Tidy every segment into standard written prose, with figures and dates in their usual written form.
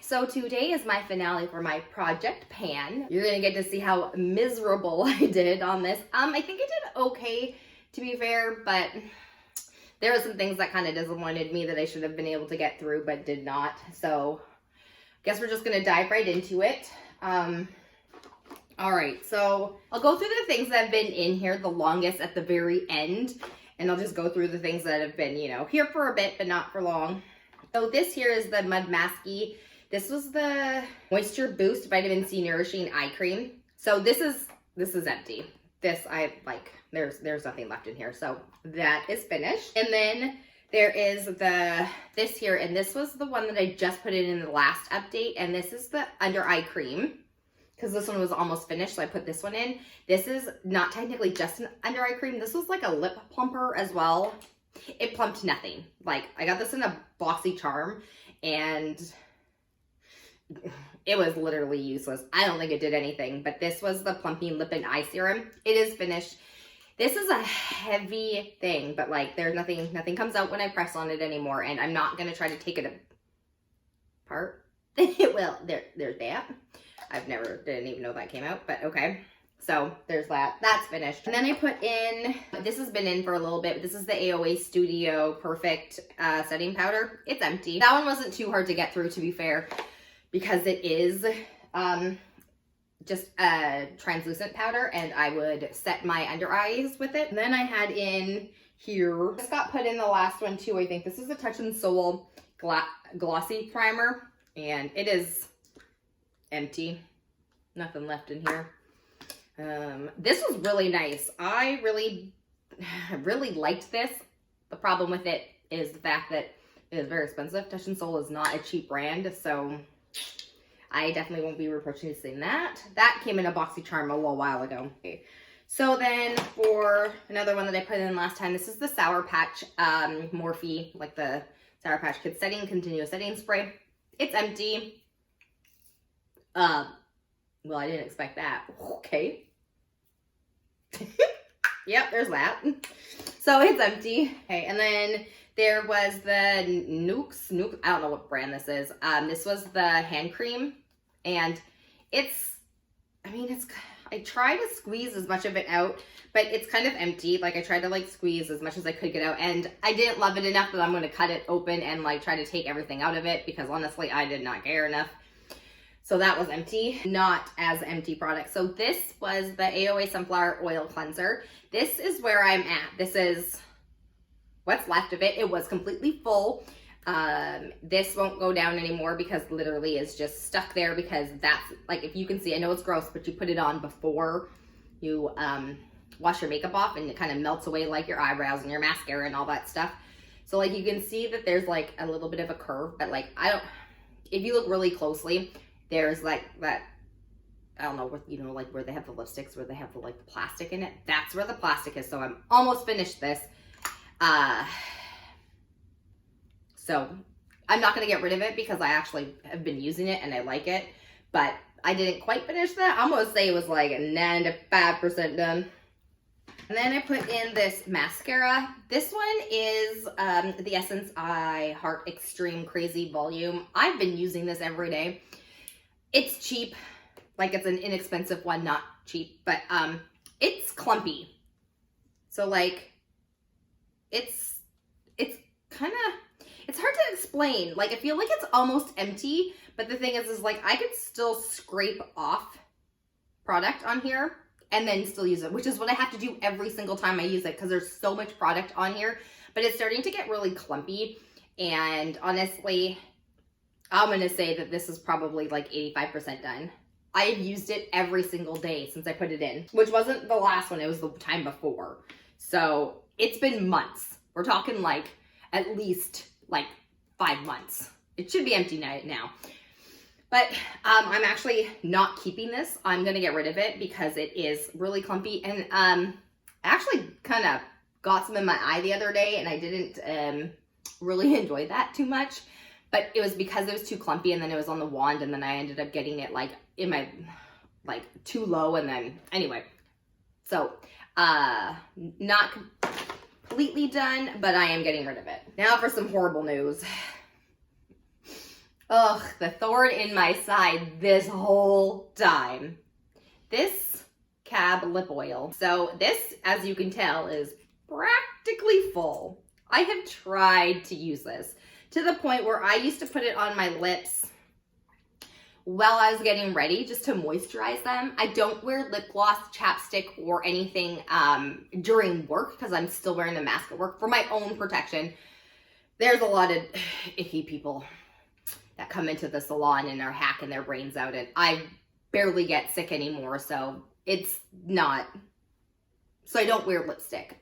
So today is my finale for my project pan. You're gonna get to see how miserable I did on this. I think I did okay, to be fair, but there were some things that kind of disappointed me that I should have been able to get through, but did not. So guess we're just gonna dive right into it. All right, so I'll go through the things that have been in here the longest at the very end, and I'll just go through the things that have been, here for a bit, but not for long. So this here is the Mud Masky. This was the Moisture Boost Vitamin C Nourishing Eye Cream. So this is empty. This I like, there's nothing left in here. So that is finished. And then there is this here, and this was the one that I just put in the last update, and this is the Under Eye Cream, because this one was almost finished, so I put this one in. This is not technically just an under eye cream. This was like a lip plumper as well. It plumped nothing. Like, I got this in a boxy charm, and it was literally useless. I don't think it did anything, but this was the plumping lip and eye serum. It is finished. This is a heavy thing, but like, there's nothing comes out when I press on it anymore, and I'm not gonna try to take it apart. Well, there's that. Didn't even know that came out, but okay. So there's that. That's finished. And then I put in, this has been in for a little bit. This is the AOA Studio Perfect Setting Powder. It's empty. That one wasn't too hard to get through, to be fair, because it is just a translucent powder, and I would set my under eyes with it. And then I had in here, this got put in the last one too, I think. This is a Touch and Soul Glossy Primer, and it is empty. Nothing left in here. This was really nice. I really liked this. The problem with it is the fact that it is very expensive. Touch and Soul is not a cheap brand, so I definitely won't be repurchasing that. That came in a boxy charm a little while ago. Okay. So then for another one that I put in last time, this is the Sour Patch Morphe, like the Sour Patch Kids Continuous Setting Spray. It's empty. Well, I didn't expect that. Okay. Yep, there's that. So it's empty. Okay, and then there was the Nuke, I don't know what brand this is. This was the hand cream, and I tried to squeeze as much of it out, but it's kind of empty. Like, I tried to like squeeze as much as I could get out, and I didn't love it enough that I'm going to cut it open and like try to take everything out of it, because honestly, I did not care enough. So that was empty. Not as empty product. So this was the AOA Sunflower Oil Cleanser. This is where I'm at. This is what's left of it. It was completely full. This won't go down anymore because literally it's just stuck there, because that's, like, if you can see, I know it's gross, but you put it on before you wash your makeup off, and it kind of melts away like your eyebrows and your mascara and all that stuff. So like, you can see that there's like a little bit of a curve, but like, if you look really closely, there's like that, I don't know, like where they have the lipsticks, where they have the like the plastic in it. That's where the plastic is. So I'm almost finished this. So I'm not going to get rid of it because I actually have been using it and I like it, but I didn't quite finish that. I'm going to say it was like 95% done. And then I put in this mascara. This one is the Essence I Heart Extreme Crazy Volume. I've been using this every day. It's cheap, like it's an inexpensive one, not cheap, but it's clumpy. So like, it's kind of, it's hard to explain. Like, I feel like it's almost empty, but the thing is like, I could still scrape off product on here and then still use it, which is what I have to do every single time I use it, because there's so much product on here. But it's starting to get really clumpy, and honestly, I'm going to say that this is probably like 85% done. I have used it every single day since I put it in, which wasn't the last one. It was the time before. So it's been months. We're talking like at least like 5 months. It should be empty now. But I'm actually not keeping this. I'm going to get rid of it because it is really clumpy. And I actually kind of got some in my eye the other day, and I didn't really enjoy that too much. But it was because it was too clumpy, and then it was on the wand, and then I ended up getting it like in my, like too low, and then anyway. So, not completely done, but I am getting rid of it. Now for some horrible news. Ugh, the thorn in my side this whole time. This Cab lip oil. So this, as you can tell, is practically full. I have tried to use this to the point where I used to put it on my lips while I was getting ready just to moisturize them. I don't wear lip gloss, chapstick, or anything during work because I'm still wearing the mask at work for my own protection. There's a lot of icky people that come into the salon and are hacking their brains out. And I barely get sick anymore, so it's not. So I don't wear lipstick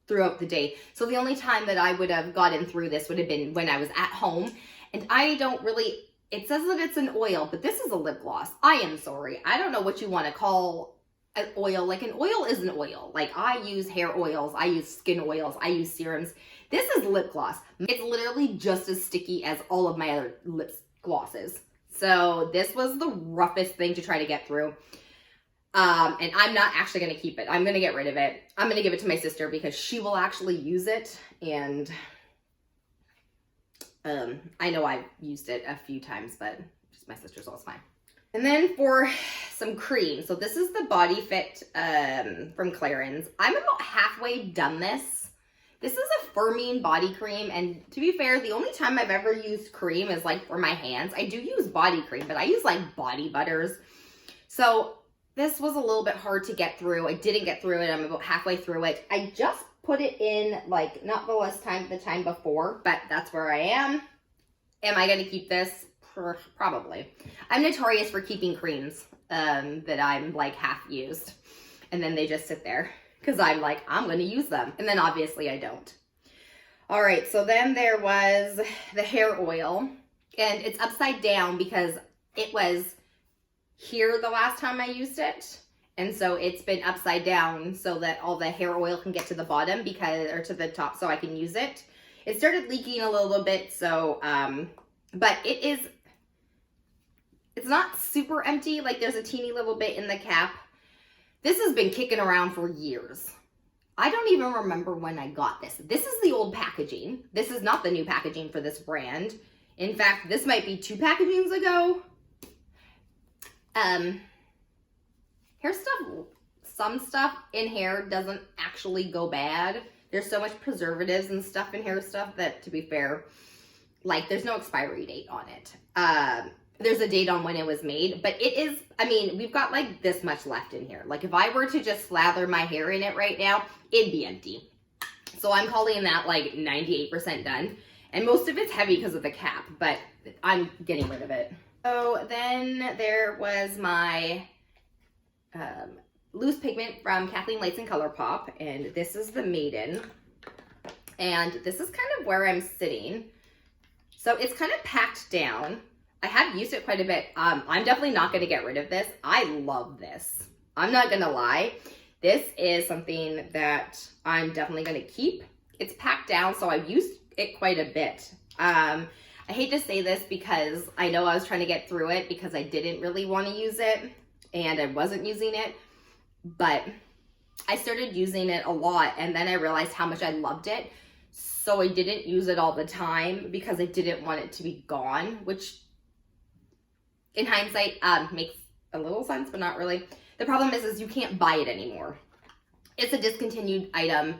throughout the day. So the only time that I would have gotten through this would have been when I was at home. And I don't really, it says that it's an oil, but this is a lip gloss. I am sorry. I don't know what you want to call an oil. Like, an oil is an oil. Like, I use hair oils, I use skin oils, I use serums. This is lip gloss. It's literally just as sticky as all of my other lip glosses. So this was the roughest thing to try to get through. And I'm not actually going to keep it. I'm going to get rid of it. I'm going to give it to my sister because she will actually use it. And I know I've used it a few times, but just my sister's, so it's fine. And then for some cream. So this is the Body Fit from Clarins. I'm about halfway done this. This is a firming body cream, and to be fair, the only time I've ever used cream is like for my hands. I do use body cream, but I use like body butters. So this was a little bit hard to get through. I didn't get through it. I'm about halfway through it. I just put it in, like, not the less time the time before, but that's where I am. Am I going to keep this? Probably. I'm notorious for keeping creams that I'm like half used, and then they just sit there. Because I'm like, I'm going to use them. And then obviously I don't. All right, so then there was the hair oil. And it's upside down because it was here the last time I used it. And so it's been upside down so that all the hair oil can get to the bottom or to the top so I can use it. It started leaking a little bit, so, but it's not super empty. Like, there's a teeny little bit in the cap. This has been kicking around for years. I don't even remember when I got this. This is the old packaging. This is not the new packaging for this brand. In fact, this might be 2 packagings ago. Hair stuff, some stuff in hair doesn't actually go bad. There's so much preservatives and stuff in hair stuff that, to be fair, like, there's no expiry date on it. There's a date on when it was made, but it is, I mean, we've got like this much left in here. Like, if I were to just slather my hair in it right now, it'd be empty. So I'm calling that like 98% done. And most of it's heavy because of the cap, but I'm getting rid of it. So then there was my loose pigment from Kathleen Lights and ColourPop, and this is the Maiden. And this is kind of where I'm sitting. So it's kind of packed down. I have used it quite a bit. I'm definitely not going to get rid of this. I love this. I'm not going to lie. This is something that I'm definitely going to keep. It's packed down, so I've used it quite a bit. I hate to say this because I know I was trying to get through it because I didn't really want to use it and I wasn't using it, but I started using it a lot and then I realized how much I loved it. So I didn't use it all the time because I didn't want it to be gone, which in hindsight, makes a little sense, but not really. The problem is you can't buy it anymore. It's a discontinued item.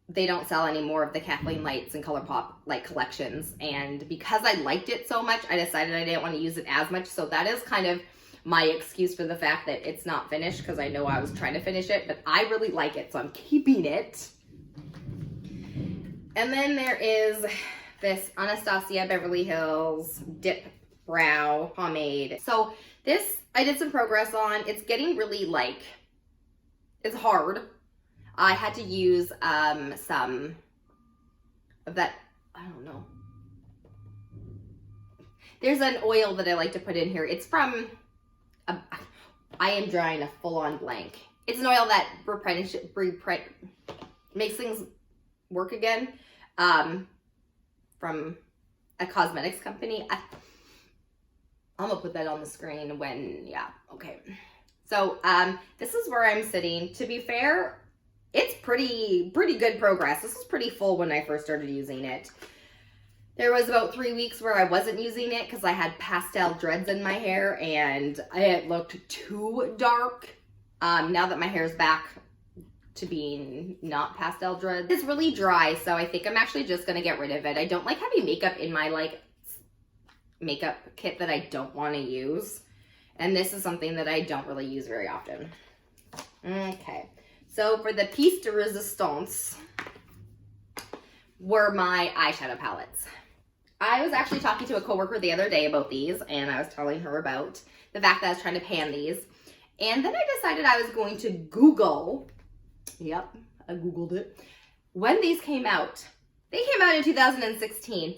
They don't sell any more of the Kathleen Lights and ColourPop like collections. And because I liked it so much, I decided I didn't want to use it as much. So that is kind of my excuse for the fact that it's not finished, because I know I was trying to finish it, but I really like it, so I'm keeping it. And then there is this Anastasia Beverly Hills Dip Brow Pomade. So this, I did some progress on. It's getting really, like, it's hard. I had to use some of that, I don't know. There's an oil that I like to put in here. It's from, I am drawing a full-on blank. It's an oil that makes things work again, from a cosmetics company. I'm gonna put that on the screen when, yeah, okay. So this is where I'm sitting. To be fair, it's pretty good progress. This was pretty full when I first started using it. There was about 3 weeks where I wasn't using it because I had pastel dreads in my hair and it looked too dark. Now that my hair is back to being not pastel dreads, it's really dry, so I think I'm actually just gonna get rid of it. I don't like having makeup in my like makeup kit that I don't want to use, and this is something that I don't really use very often. Okay, so for the piece de resistance were my eyeshadow palettes. I was actually talking to a coworker the other day about these, and I was telling her about the fact that I was trying to pan these. And then I decided I was going to Google, yep, I Googled it, when these came out. They came out in 2016.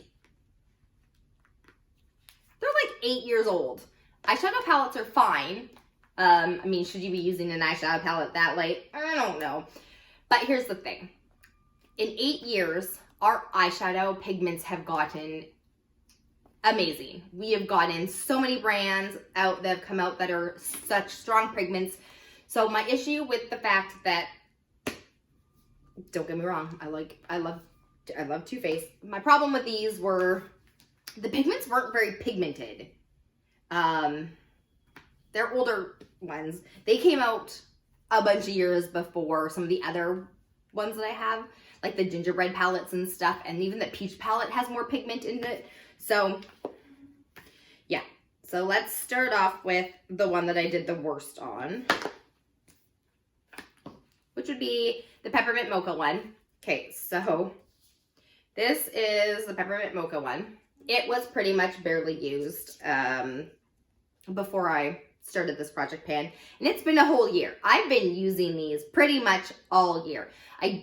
They're like 8 years old. Eyeshadow palettes are fine. I mean, should you be using an eyeshadow palette that late? I don't know. But here's the thing. In 8 years, our eyeshadow pigments have gotten amazing. We have gotten so many brands out that have come out that are such strong pigments. So my issue with the fact that, don't get me wrong, I love Too Faced. My problem with these were the pigments weren't very pigmented. They're older ones. They came out a bunch of years before some of the other ones that I have, like the gingerbread palettes and stuff, and even the peach palette has more pigment in it. So yeah, so let's start off with the one that I did the worst on, which would be the peppermint mocha one. Okay, so this is the peppermint mocha one. It was pretty much barely used before I started this project pan, and it's been a whole year. I've been using these pretty much all year. I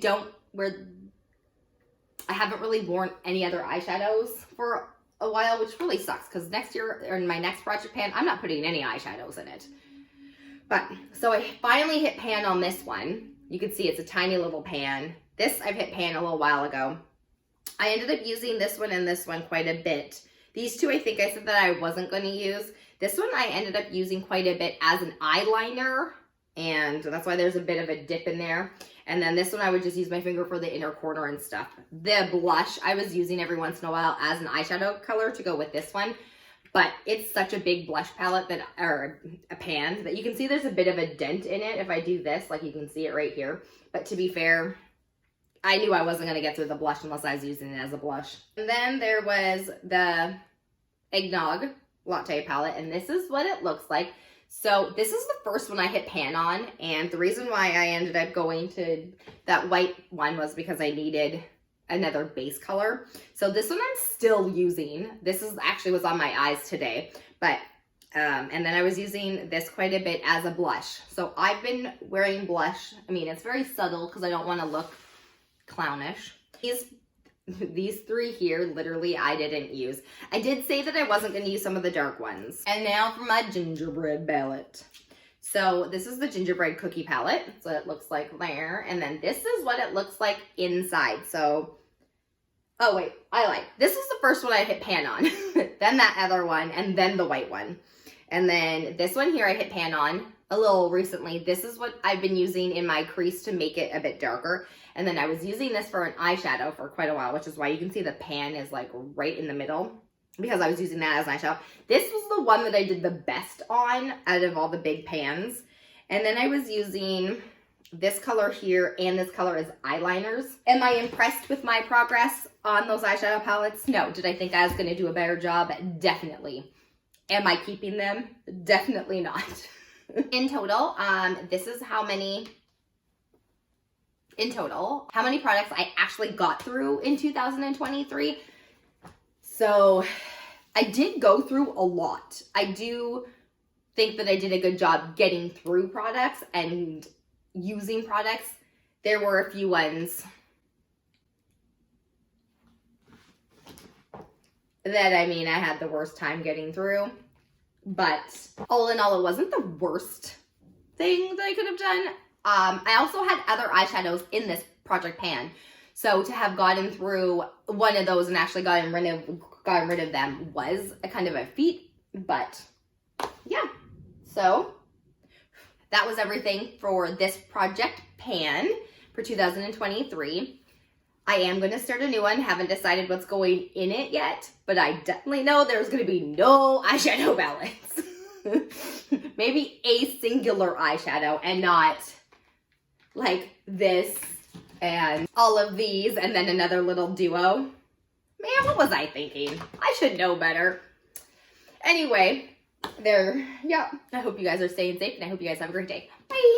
haven't really worn any other eyeshadows for a while, which really sucks because next year, or in my next project pan, I'm not putting any eyeshadows in it. But, so I finally hit pan on this one. You can see it's a tiny little pan. This I've hit pan a little while ago. I ended up using this one and this one quite a bit. These two I think I said that I wasn't going to use. This one I ended up using quite a bit as an eyeliner, and that's why there's a bit of a dip in there. And then this one I would just use my finger for the inner corner and stuff. The blush I was using every once in a while as an eyeshadow color to go with this one. But it's such a big blush palette that, or a pan, that you can see there's a bit of a dent in it if I do this, like you can see it right here. But to be fair, I knew I wasn't going to get through the blush unless I was using it as a blush. And then there was the Eggnog Latte palette, and this is what it looks like. So this is the first one I hit pan on, and the reason why I ended up going to that white one was because I needed another base color. So this one I'm still using. This is actually was on my eyes today, but and then I was using this quite a bit as a blush. So I've been wearing blush. I mean, it's very subtle because I don't want to look clownish. These three here, literally, I didn't use. I did say that I wasn't going to use some of the dark ones. And now for my gingerbread palette. So this is the gingerbread cookie palette. So it looks like there. And then this is what it looks like inside. So, oh wait, I lied. This was the first one I hit pan on. Then that other one, and then the white one. And then this one here I hit pan on a little recently. This is what I've been using in my crease to make it a bit darker. And then I was using this for an eyeshadow for quite a while, which is why you can see the pan is like right in the middle, because I was using that as an eyeshadow. This was the one that I did the best on out of all the big pans. And then I was using this color here and this color as eyeliners. Am I impressed with my progress on those eyeshadow palettes? No. Did I think I was going to do a better job? Definitely. Am I keeping them? Definitely not. In total, this is how many products I actually got through in 2023. So I did go through a lot. I do think that I did a good job getting through products and using products. There were a few ones that, I mean, I had the worst time getting through. But all in all, it wasn't the worst thing that I could have done. I also had other eyeshadows in this project pan. So to have gotten through one of those and actually gotten rid of them was a kind of a feat. But yeah, so that was everything for this project pan for 2023. I am going to start a new one. Haven't decided what's going in it yet, but I definitely know there's going to be no eyeshadow palettes. Maybe a singular eyeshadow and not like this and all of these and then another little duo. Man, what was I thinking? I should know better. Anyway, yeah, I hope you guys are staying safe and I hope you guys have a great day. Bye.